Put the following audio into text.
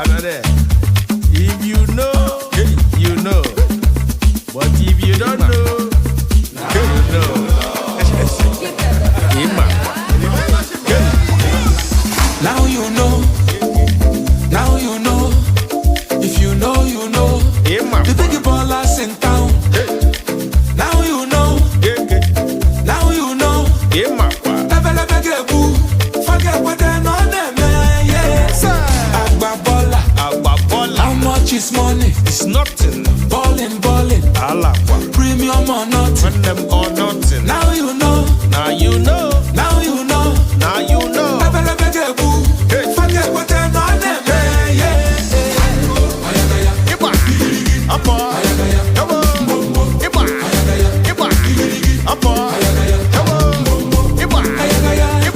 If you know, you know. But if you don't know, you know. Now you know. Now you know. If you know, you know. The big ballers in town. Now you know. Now you know. Forget what they're on them, yes. Agbabola. How much is money? It's nothing. Ballin'. Alakwa. Premium or nothing. When them or nothing. Now you know. Now you know.